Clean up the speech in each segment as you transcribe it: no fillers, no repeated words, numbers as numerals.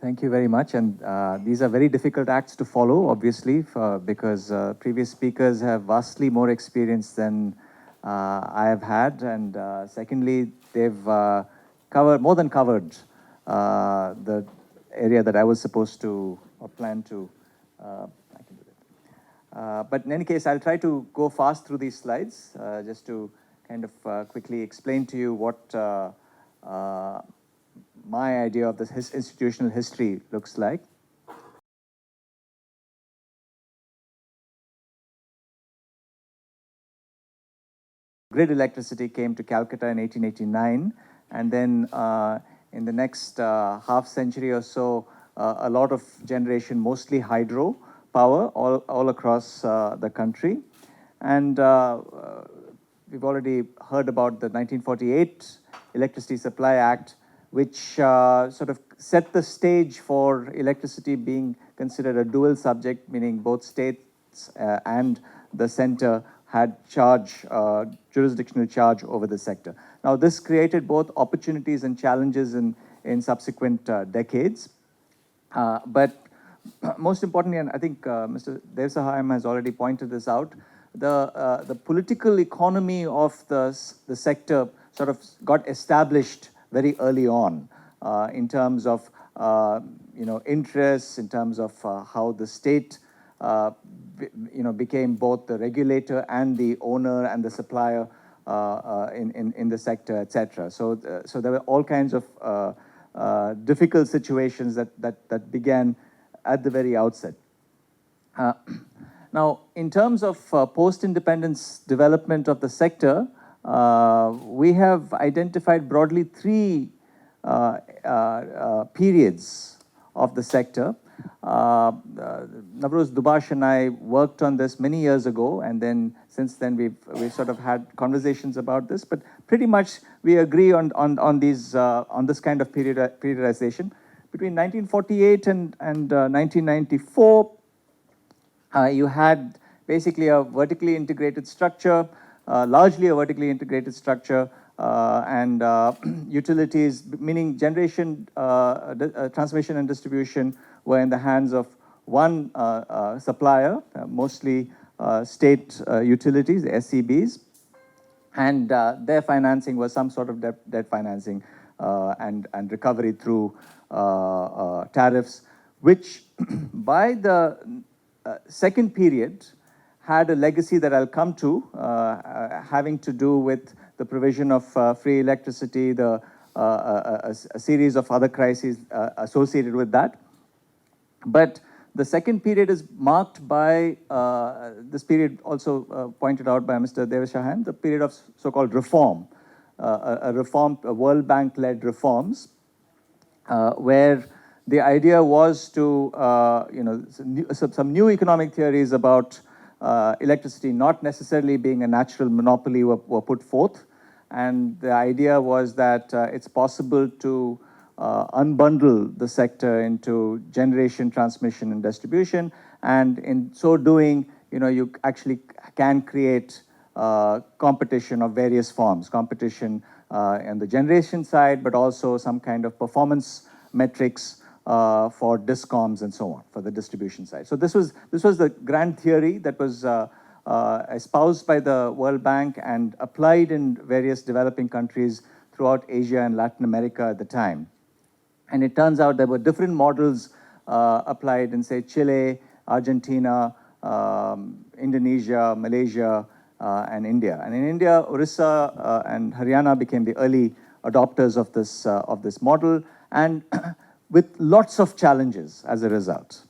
Thank you very much. And these are very difficult acts to follow, obviously, because previous speakers have vastly more experience than I have had. And secondly, they've more than covered the area that I was supposed to or plan to. I can do that. But in any case, I'll try to go fast through these slides just to kind of quickly explain to you what my idea of this institutional history looks like. Grid electricity came to Calcutta in 1889, and then in the next half century or so, a lot of generation, mostly hydro power, all across the country. And we've already heard about the 1948 Electricity Supply Act, which sort of set the stage for electricity being considered a dual subject, meaning both states and the center had jurisdictional charge over the sector. Now, this created both opportunities and challenges in subsequent decades. But most importantly, and I think Mr. Devsahayam has already pointed this out, the political economy of the sector sort of got established very early on in terms of interests, in terms of how the state became both the regulator and the owner and the supplier in the sector, etc. So there were all kinds of difficult situations that began at the very outset. Now, in terms of post-independence development of the sector, we have identified broadly three periods of the sector. Navroz Dubash and I worked on this many years ago, and then since then we've sort of had conversations about this. But pretty much we agree on this kind of periodization. Between 1948 and 1994, you had basically a vertically integrated structure, largely a vertically integrated structure, and utilities, meaning generation, transmission and distribution, were in the hands of one supplier, mostly state utilities, the SEBs, and their financing was some sort of debt financing and recovery through tariffs, which by the second period had a legacy that I'll come to, having to do with the provision of free electricity, a series of other crises associated with that. But the second period is marked by, this period also pointed out by Mr. Devsahayam, the period of so-called reform, a World Bank-led reforms, where the idea was to, some new economic theories about electricity not necessarily being a natural monopoly were put forth. And the idea was that it's possible to unbundle the sector into generation, transmission, and distribution. And in so doing, you actually can create competition of various forms, competition on the generation side, but also some kind of performance metrics for discoms and so on, for the distribution side. So this was the grand theory that was espoused by the World Bank and applied in various developing countries throughout Asia and Latin America at the time. And it turns out there were different models applied in, say, Chile, Argentina, Indonesia, Malaysia, and India. And in India, Orissa and Haryana became the early adopters of this model, and with lots of challenges as a result.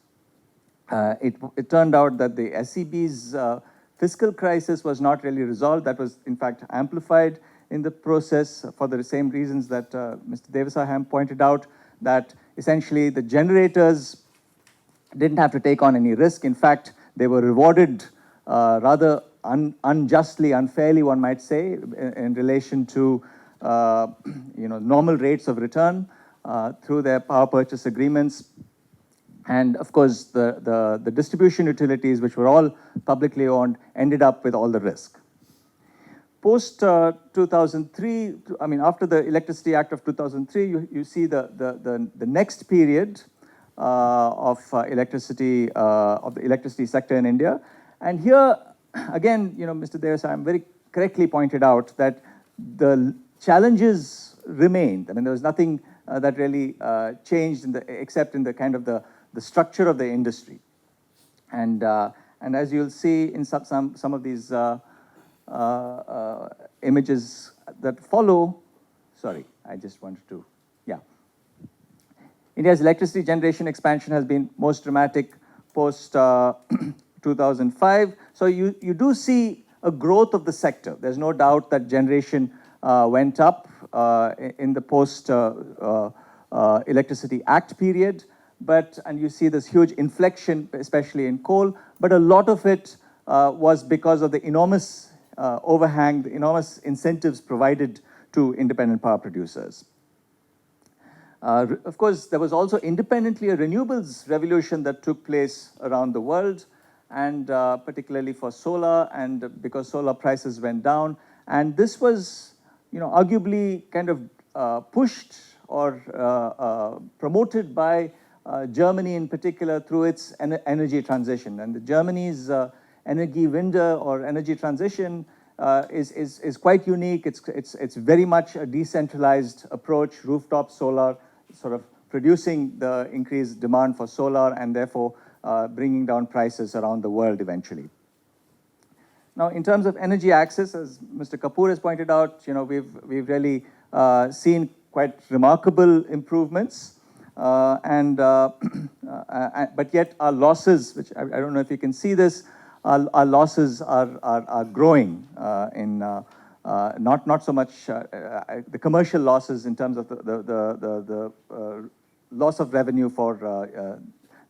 It turned out that the SEB's fiscal crisis was not really resolved. That was, in fact, amplified in the process for the same reasons that Mr. Devsahayam pointed out, that essentially the generators didn't have to take on any risk. In fact, they were rewarded rather unjustly, unfairly, one might say, in relation to normal rates of return through their power purchase agreements. And of course, the distribution utilities, which were all publicly owned, ended up with all the risk. Post 2003, I mean, after the Electricity Act of 2003, you see the next period electricity, of the electricity sector in India. And here, again, Mr. Devasai very correctly pointed out that the challenges remained. I mean, there was nothing that really changed except in the kind of the structure of the industry. And as you'll see in some of these images that follow, sorry, I just wanted to, yeah. India's electricity generation expansion has been most dramatic post 2005. So you do see a growth of the sector. There's no doubt that generation went up in the post Electricity Act period, and you see this huge inflection, especially in coal, but a lot of it was because of the enormous overhang, the enormous incentives provided to independent power producers. Of course, there was also independently a renewables revolution that took place around the world, and particularly for solar, and because solar prices went down. And this was, arguably kind of pushed or promoted by Germany in particular through its energy transition. And Germany's Energiewende or energy transition is quite unique. It's very much a decentralized approach, rooftop solar, sort of producing the increased demand for solar and therefore bringing down prices around the world eventually. Now, in terms of energy access, as Mr. Kapoor has pointed out, we've really seen quite remarkable improvements, but yet our losses, which I don't know if you can see this, our losses are growing in not so much the commercial losses in terms of the loss of revenue for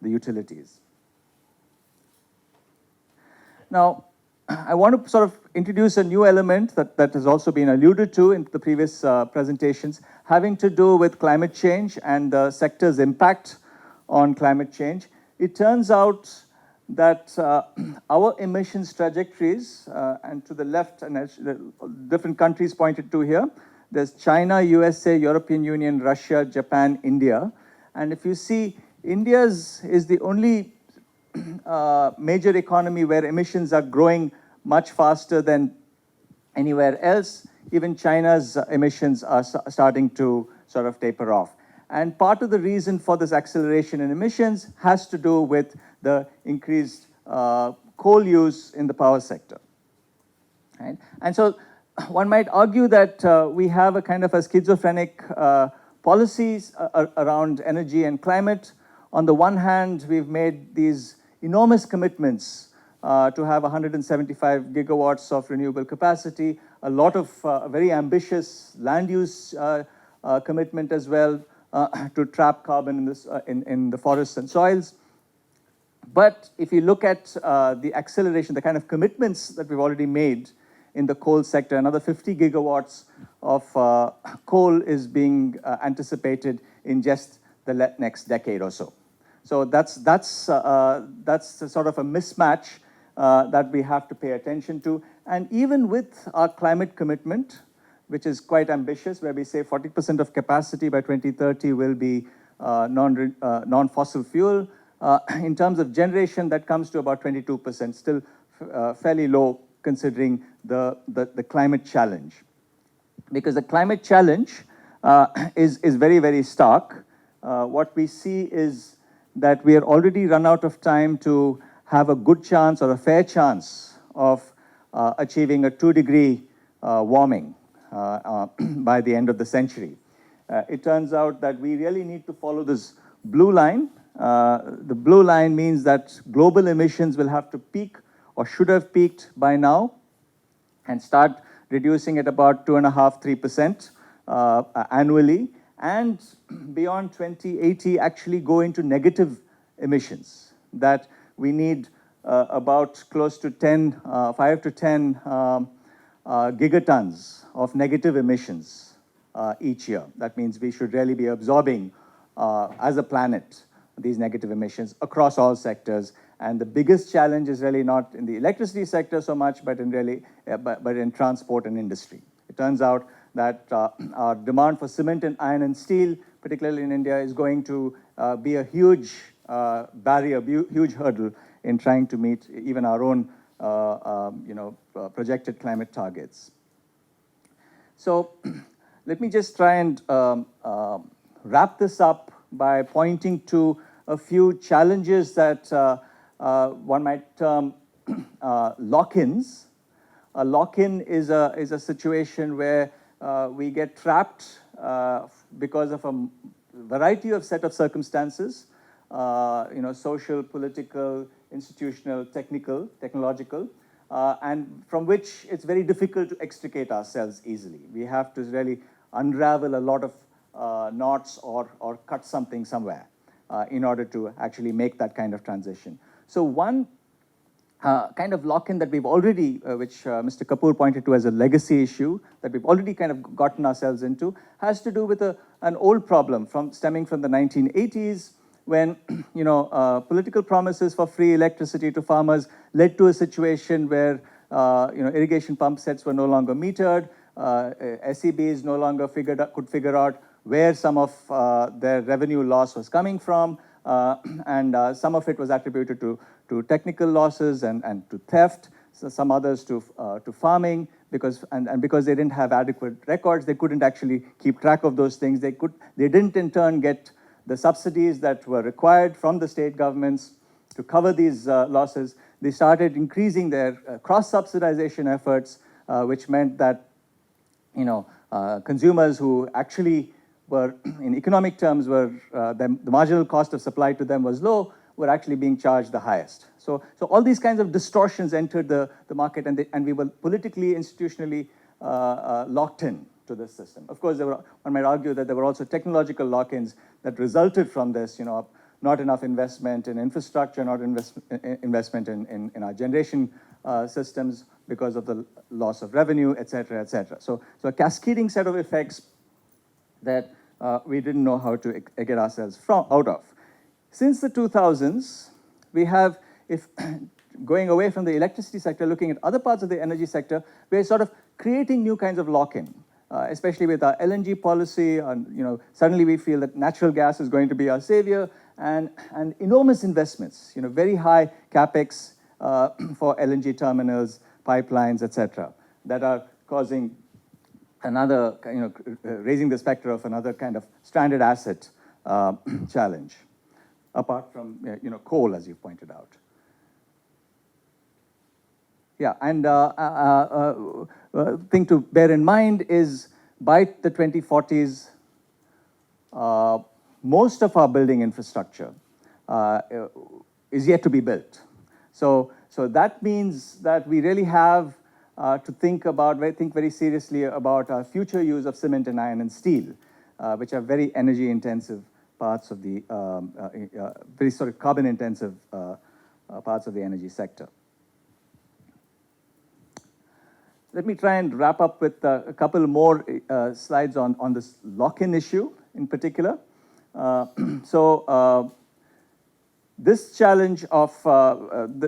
the utilities. Now, I want to sort of introduce a new element that has also been alluded to in the previous presentations, having to do with climate change and the sector's impact on climate change. It turns out that our emissions trajectories, and to the left, and different countries pointed to here, there's China, USA, European Union, Russia, Japan, India. And if you see, India's is the only major economy where emissions are growing much faster than anywhere else. Even China's emissions are starting to sort of taper off. And part of the reason for this acceleration in emissions has to do with the increased coal use in the power sector. Right? And so one might argue that we have a kind of a schizophrenic policies around energy and climate. On the one hand, we've made these enormous commitments to have 175 gigawatts of renewable capacity, a lot of very ambitious land use commitment as well to trap carbon in the forests and soils. But if you look at the acceleration, the kind of commitments that we've already made in the coal sector, another 50 gigawatts of coal is being anticipated in just the next decade or so. So that's sort of a mismatch that we have to pay attention to. And even with our climate commitment, which is quite ambitious, where we say 40% of capacity by 2030 will be non-fossil fuel, in terms of generation, that comes to about 22%, still fairly low considering the climate challenge. Because the climate challenge is very, very stark. What we see is that we are already run out of time to have a good chance or a fair chance of achieving a 2-degree warming by the end of the century. It turns out that we really need to follow this blue line. The blue line means that global emissions will have to peak or should have peaked by now and start reducing at about 2.5–3% annually, and beyond 2080 actually go into negative emissions, that we need about close to 5 to 10 gigatons of negative emissions each year. That means we should really be absorbing as a planet these negative emissions across all sectors. And the biggest challenge is really not in the electricity sector so much, but in transport and industry. It turns out that our demand for cement and iron and steel, particularly in India, is going to be a huge barrier, huge hurdle in trying to meet even our own projected climate targets. So let me just try and wrap this up by pointing to a few challenges that one might term lock-ins. A lock-in is a situation where we get trapped because of a variety of set of circumstances, social, political, institutional, technological, and from which it's very difficult to extricate ourselves easily. We have to really unravel a lot of knots or cut something somewhere in order to actually make that kind of transition. So one kind of lock-in that we've already, which Mr. Kapoor pointed to as a legacy issue, that we've already kind of gotten ourselves into, has to do with an old problem stemming from the 1980s, when political promises for free electricity to farmers led to a situation where irrigation pump sets were no longer metered, SEBs no longer could figure out where some of their revenue loss was coming from, and some of it was attributed to technical losses and to theft, so some others to farming, because they didn't have adequate records, they couldn't actually keep track of those things. They didn't in turn get the subsidies that were required from the state governments to cover these losses. They started increasing their cross-subsidization efforts, which meant that consumers who actually were, in economic terms, the marginal cost of supply to them was low, were actually being charged the highest. So all these kinds of distortions entered the market, and we were politically, institutionally locked in to this system. Of course, one might argue that there were also technological lock-ins that resulted from this, not enough investment in infrastructure, not investment in our generation systems because of the loss of revenue, et cetera, et cetera. So a cascading set of effects that we didn't know how to get ourselves out of. Since the 2000s, we have, if going away from the electricity sector, looking at other parts of the energy sector, we're sort of creating new kinds of lock-in, especially with our LNG policy. And suddenly we feel that natural gas is going to be our savior, and enormous investments, very high capex for LNG terminals, pipelines, etc., that are causing another, raising the specter of another kind of stranded asset challenge, apart from coal, as you pointed out. Yeah, and thing to bear in mind is by the 2040s, most of our building infrastructure is yet to be built. So that means that we really have to think very seriously about our future use of cement and iron and steel, which are very energy intensive parts of the, very sort of carbon intensive parts of the energy sector. Let me try and wrap up with a couple more slides on this lock-in issue in particular. This challenge of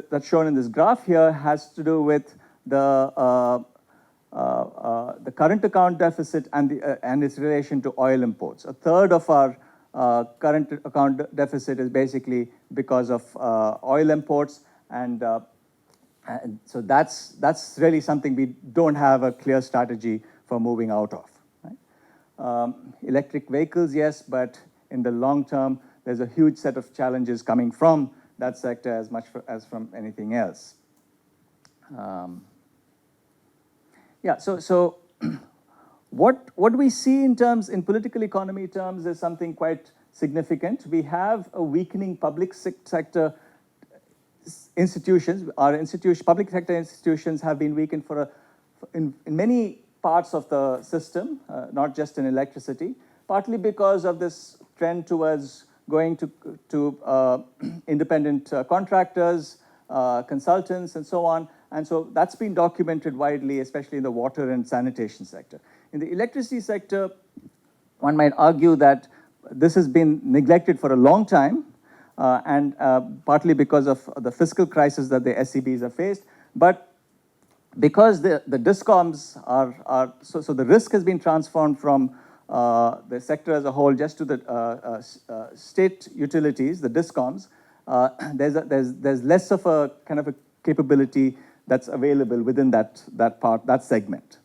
that's shown in this graph here has to do with the current account deficit and its relation to oil imports. A third of our current account deficit is basically because of oil imports, and so that's really something we don't have a clear strategy for moving out of. Right? Electric vehicles, yes, but in the long term, there's a huge set of challenges coming from that sector as much as from anything else. Yeah, so what we see in political economy terms is something quite significant. We have a weakening public sector institutions. Our public sector institutions have been weakened in many parts of the system, not just in electricity, partly because of this trend towards going to independent contractors, consultants, and so on. And so that's been documented widely, especially in the water and sanitation sector. In the electricity sector, one might argue that this has been neglected for a long time, and partly because of the fiscal crisis that the SEBs have faced, but because the DISCOMs so the risk has been transformed from the sector as a whole, just to the state utilities, the DISCOMs, there's less of a kind of a capability that's available within that segment.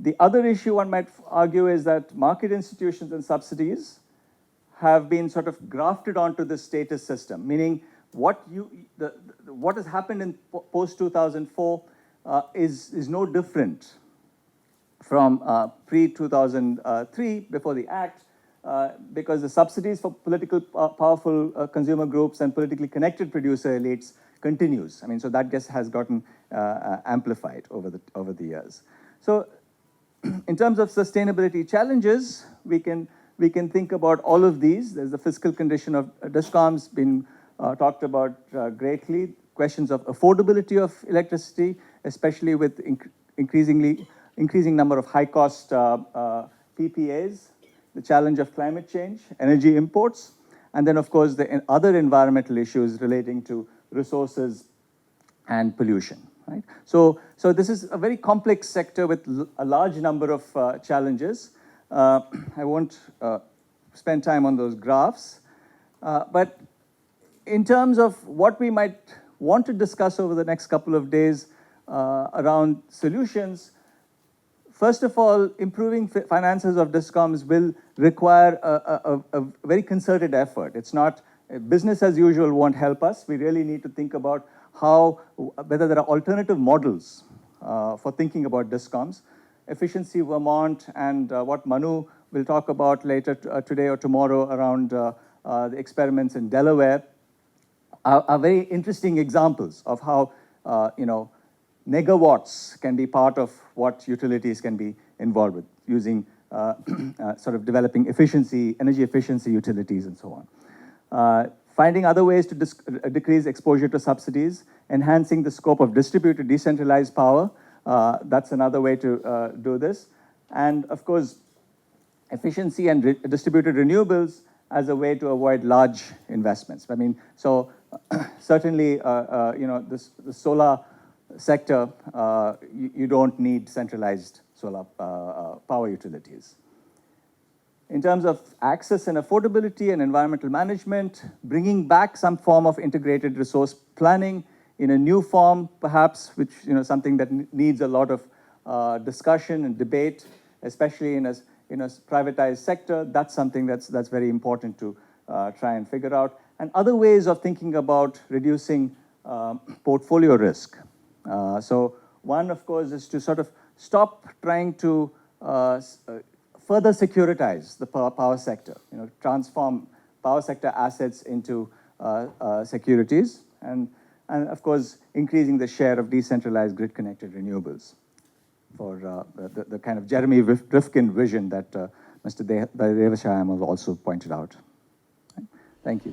The other issue one might argue is that market institutions and subsidies have been sort of grafted onto the status system, meaning what has happened in post-2004 is no different from pre-2003, before the Act, because the subsidies for powerful consumer groups and politically connected producer elites continues. I mean, so that just has gotten amplified over the years. So in terms of sustainability challenges, we can think about all of these. There's the fiscal condition of DISCOMs been talked about greatly. Questions of affordability of electricity, especially with increasing number of high-cost PPAs, the challenge of climate change, energy imports, and then, of course, the other environmental issues relating to resources and pollution. Right? So this is a very complex sector with a large number of challenges. I won't spend time on those graphs, but in terms of what we might want to discuss over the next couple of days around solutions, first of all, improving finances of DISCOMs will require a very concerted effort. It's not, business as usual won't help us. We really need to think about whether there are alternative models for thinking about DISCOMs. Efficiency Vermont and what Manu will talk about later today or tomorrow around the experiments in Delaware are very interesting examples of how megawatts can be part of what utilities can be involved with, using sort of developing energy efficiency utilities and so on. Finding other ways to decrease exposure to subsidies, enhancing the scope of distributed decentralized power, that's another way to do this. And of course, efficiency and distributed renewables as a way to avoid large investments. I mean, so certainly, the solar sector, you don't need centralized solar power utilities. In terms of access and affordability and environmental management, bringing back some form of integrated resource planning in a new form, perhaps, which, something that needs a lot of discussion and debate, especially in a privatized sector. That's something that's very important to try and figure out. And other ways of thinking about reducing portfolio risk. So one, of course, is to sort of stop trying to further securitize the power sector, transform power sector assets into securities, and of course, increasing the share of decentralized grid-connected renewables for the kind of Jeremy Rifkin vision that Mr. Devashayam has also pointed out. Thank you.